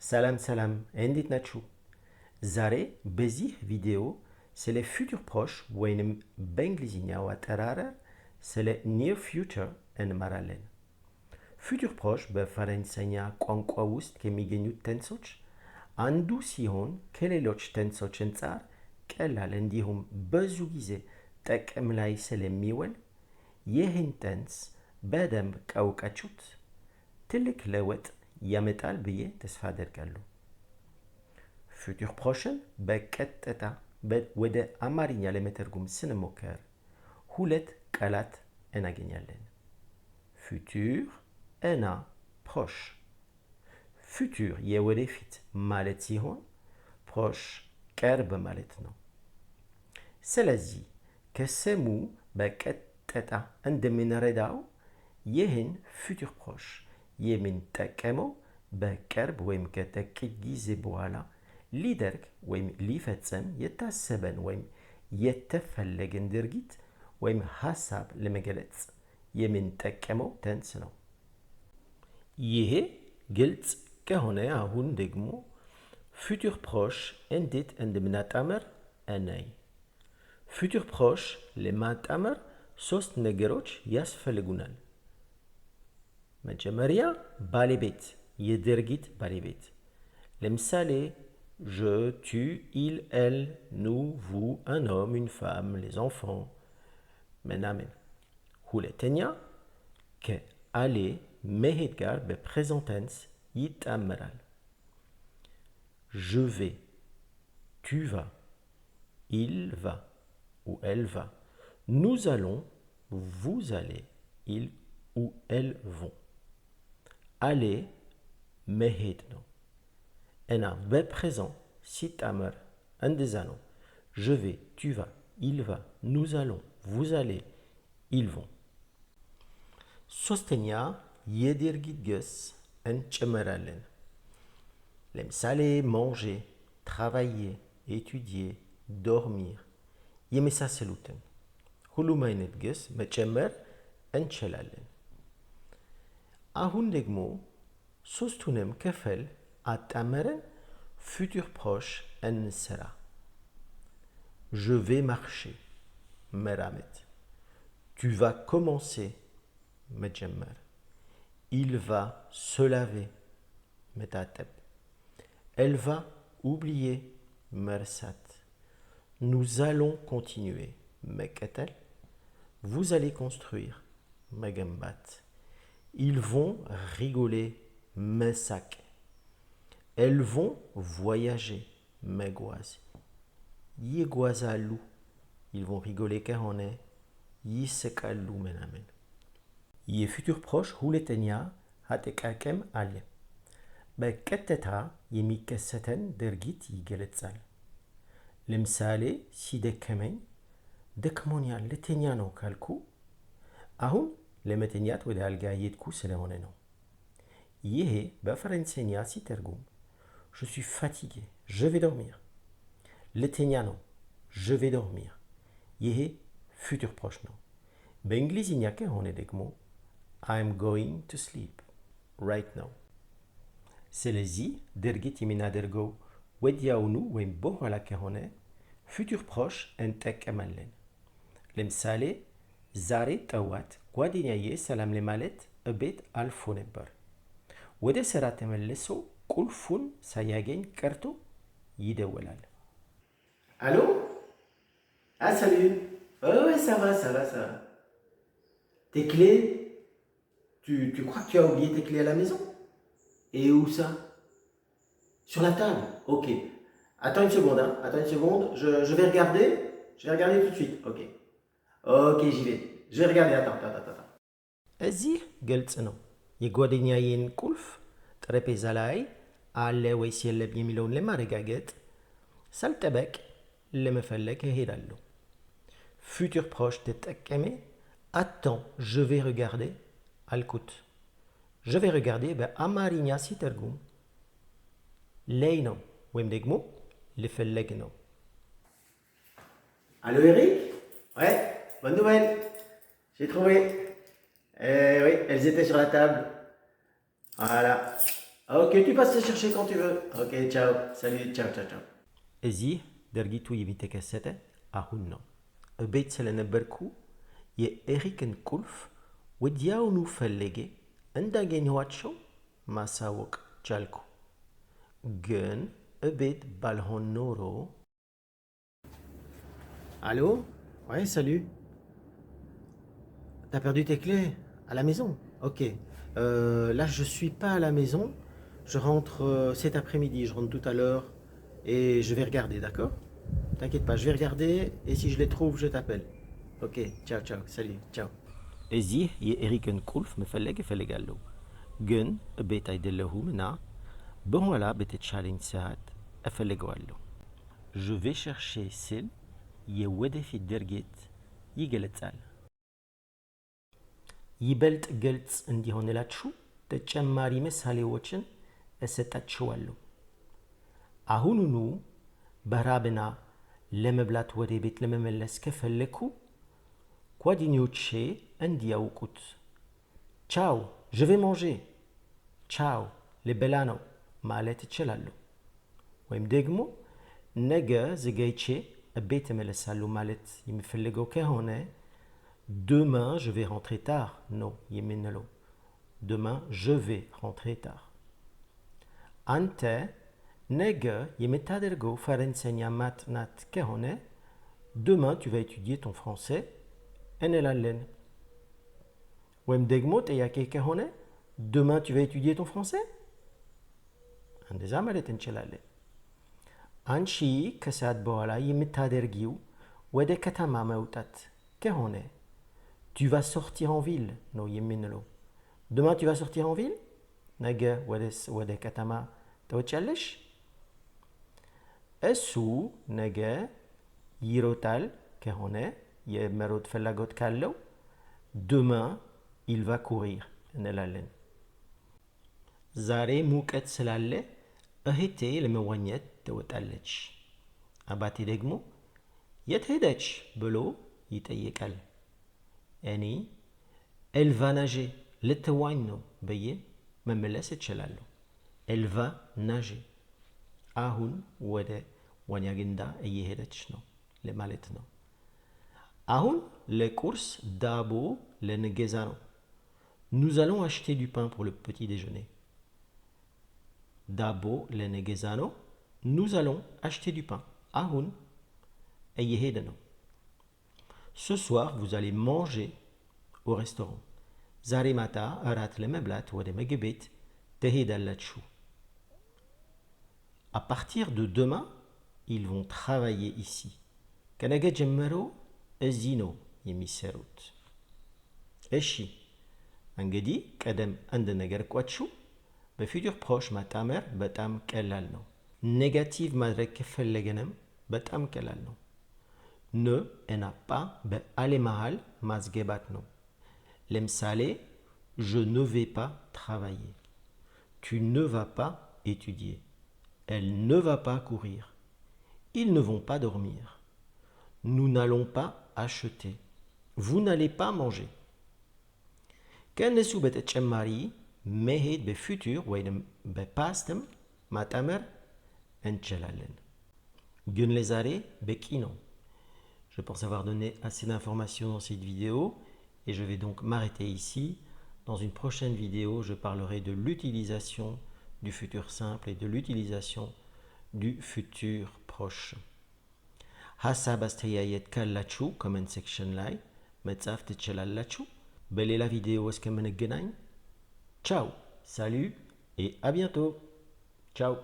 ሰላም ሰላም እንዴት ናችሁ? ዛሬ በዚህ ቪዲዮ ስለ ፊውቸር ፕሮሽ ወይንም በእንግሊዝኛው አጠራር ስለ ኒር ፊውቸር እንማራለን። ፊውቸር ፕሮሽ በፈረንሳይኛ ቋንቋ ውስጥ ከሚገኙት ቴንሶች አንዱ ሲሆን ከሌሎች ቴንሶች አንጻር ቀላል እንዲሁም ብዙ ጊዜ ጥቅም ላይ ስለሚውል ይህን ቴንስ በደንብ ካወቃችሁት ትልቅ ለውጥ ያመጣል ብዬ ተስፋ አደርጋለሁ። ፊውቸር ፕሮሽን በቀጥታ ወደ አማርኛ ለመተርጎም ስንሞክር ሁለት ቃላት እናገኛለን። ፊውቸር እና ፕሮሽ። ፊውቸር የወደፊት ማለት ሲሆን ፕሮሽ ቅርብ ማለት ነው። ስለዚህ ከስሙ በቀጥታ እንደምንረዳው ይህን ፊውቸር ፕሮሽ የምንጠቀመው በቅርብ ወይም ከጥቂት ጊዜ በኋላ ሊደርግ ወይም ሊፈጸም የታሰበን ወይም የተፈለገን ድርጊት ወይም ሀሳብ ለመግለጽ የምንጠቀመው ቴንስ ነው። ይሄ ግልጽ ከሆነ አሁን ደግሞ ፊውቸር ፕሮሽ እንዴት እንደምናጣምር እናይ። ፊውቸር ፕሮሽ ለማጣመር ሶስት ነገሮች ያስፈልጉናል። መጀመሪያ ባለቤት፣ የድርጊት ባለቤት። ለምሳሌ je, tu, il, elle, nous, vous, un homme, une femme, les enfants ምናምን። ሁለተኛ ከአሌ መሄድ ጋር በፕሬዘንት ቴንስ ይጣመራል። je vais, tu vas, il va ou elle va, nous allons, vous allez, ils ou elles vont. aller መሄድ ነው እና በፕሬዘንት ሲጣመር እንደዛ ነው። je vais, tu vas, il va, nous allons, vous allez, ils vont። ሶስተኛ የድርጊት ግስ እንጨምራለን። ለምሳሌ manger, travailler, étudier, dormir የመሳሰሉትን ሁሉም አይነት ግስ መጨመር እንችላለን። አሁን ደግሞ ሶስቱንም ክፍል አጣመረን ፊውቸር ፕሮሽ እንስራ። je vais marcher መራመድ፣ tu vas commencer መጀመር፣ il va se laver መታጠብ፣ elle va oublier መርሳት፣ nous allons continuer መቀጠል፣ vous allez construire መገንባት፣ ils vont rigoler መሳቅ፣ elles vont voyager መጓዝ፣ ይጓዛሉ ils vont rigoler ከሆነ ይስቃሉ ምናምን። የፊውቸር ፕሮሽ ሁለተኛ አጠቃቀም አለ። በቀጥታ የሚከሰተን ድርጊት ይገለጻል። ለምሳሌ ሲደከመኝ ደክሞኛል ልተኛ ነው ካልኩ አሁን ለመተኛት ወደ አልጋ እየሄድኩ ስለሆነ ነው። ይሄ በፈረንሳይኛ ሲተርጉም je suis fatigué, je vais dormir። ልተኛ ነው je vais dormir። ይሄ ፊውቸር ፕሮሽ ነው። በእንግሊዝኛ ከሆነ ደግሞ I'm going to sleep right now። ስለዚህ ድርጊት የምናደርገው ወዲያውኑ ወይም በኋላ ከሆነ ፊውቸር ፕሮሽ እንጠቀማለን። ለምሳሌ ዛሬ ጠዋት ጓደኛዬ ሰላም ለማለት እቤት አልፎ ነበር። ወደ ስራ ተመልሶ ቁልፉን ሳያገኝ ቀርቶ ይደወላል። አሎ salut. Ouais, ça va, ça va, ça va. Tes clés, tu crois que tu as oublié tes clés à la maison? Et où ça? Sur la table. Ok. Attends une seconde, hein. Attends une seconde. Je vais regarder. Je vais regarder tout de suite. Ok. Ok, j'y vais. Je vais regarder. Attends. እዚህ ግልጽ ነው። የጓደኛዬን ቁልፍ ጠረጴዛ ላይ አለ ወይስ የለም የሚለውን ለማረጋገጥ ሳልጠበቅ ለመፈለግ እሄዳለሁ። ፊውቸር ፕሮሽ ተጠቀሜ attends, je vais regarder አልኩት። je vais regarder በአማርኛ ሲተርጉም ላይ ነው ወይም ደግሞ ልፈለግ ነው። Allô Eric? Ouais, bonne nouvelle. J'ai trouvé. Oui, elles étaient sur la table. Voilà. Ok, tu passes te chercher quand tu veux. Ok, ciao. Salut, ciao, ciao, ciao. እዚህ ድርጊቱ የሚተከሰተ አሁን ነው። ቤት ስለነበርኩ የኤሪክን ቁልፍ ወዲያውኑ ፈልጌ እንዳገኘኋቸው ማሳወቅ ቻልኩ። ግን ቤት ባልሆን ኖሮ... Allô? Ouais, salut. T'as perdu tes clés à la maison? Ok. Là, je suis pas à la maison. Je rentre cet après-midi. Je rentre tout à l'heure et je vais regarder, d'accord? T'inquiète pas, je vais regarder et si je les trouve, je t'appelle. Ok, ciao, ciao, salut, ciao. እዚህ የኤሪክን ቁልፍ መፈለግ እፈልጋለሁ ግን ቤት አይደለሁም እና በኋላ በተቻለኝ ሰዓት እፈልገዋለሁ። Je vais chercher ስል የወደፊት ድርጊት ይገለጻል። ይበልጥ ግልጽ እንዲሆንላችሁ ተጨማሪ ምሳሌዎችን እሰጣችኋለሁ። አሁኑኑ በራብና ለመብላት ወደ ቤት ለመመለስ ከፈለኩ ጓደኞቼ እንዲያውቁት ቻው je vais manger ቻው ልበላ ነው ማለት እችላለሁ። ወይም ደግሞ ነገ ዘገይቼ ቤት እመለሳለሁ ማለት የምፈልገው ከሆነ demain je vais rentrer tard ነው የምንለው። demain je vais rentrer tard። አንተ ነገ የምታደርገው ፈረንሰኛ ማጥናት ከሆነ demain tu vas étudier ton français እንላለን። ወይም ደግሞ ጥያቄ ከሆነ demain tu vas étudier ton français እንደዛ ማለት እንችላለን። አንቺ ከሰዓት በኋላ የምታደርጊው ወደ ከተማ መውጣት ከሆነ tu vas sortir en ville ነው የምንለው። demain tu vas sortir en ville ነገ ወደ ከተማ ትወጫለሽ። እሱ ነገ ይሮጣል ከሆነ የመሮጥ ፍላጎት ካለው demain il va courir እንላለን። ዛሬ ሙቀት ስላለ እህቴ ለመዋኘት ትወጣለች። አባቴ ደግሞ የት ሄደች ብሎ ይጠይቃል። እኔ elle va nager ልትዋኝ ነው ብዬ መመለስ እችላለሁ። elle va nager አሁን ወደ ዋኛ ገንዳ እየሄደች ነው ለማለት ነው። አሁን ለቁርስ ዳቦ ልንገዛ ነው። Nous allons acheter du pain pour le petit déjeuner. ዳቦ ልንገዛ ነው። Nous allons acheter du pain. አሁን እየሄደ ነው። Ce soir, vous allez manger au restaurant. ዛሬ ማታ እራት ለመብላት ወደ ምግብ ቤት ትሄዳላችሁ። À partir de demain, ils vont travailler ici. ከነገ ጀምሮ እዚህ ነው የሚሰሩት። እሺ እንግዲህ ቀደም እንደነገርኳችሁ በፊውቸር ፕሮሽ ማጣመር በጣም ቀላል ነው። ኔጋቲቭ ማድረግ ከፈለገንም በጣም ቀላል ነው። ነ እና ፓ በአሌ መሃል ማስገባት ነው። ለምሳሌ je ne vais pas travailler. Tu ne vas pas étudier. Elle ne va pas courir. Ils ne vont pas dormir. Nous n'allons pas acheter. Vous n'allez pas manger. ከእነሱ በተጨማሪ መሄድ በፊውቸር ወይም በፓስትም ማጣመር እንችላለን። ግን ለዛሬ በቂ ነው። Je pense avoir donné assez d'informations dans cette vidéo et je vais donc m'arrêter ici. Dans une prochaine vidéo, je parlerai de l'utilisation du futur simple et de l'utilisation du futur proche. ሀሳብ አስተያየት ካላችሁ ኮመንት ሴክሽን ላይ መጻፍ ትችላላችሁ። በሌላ ቪዲዮ እስከምንገናኝ ቻው፣ salut et à bientôt. Ciao.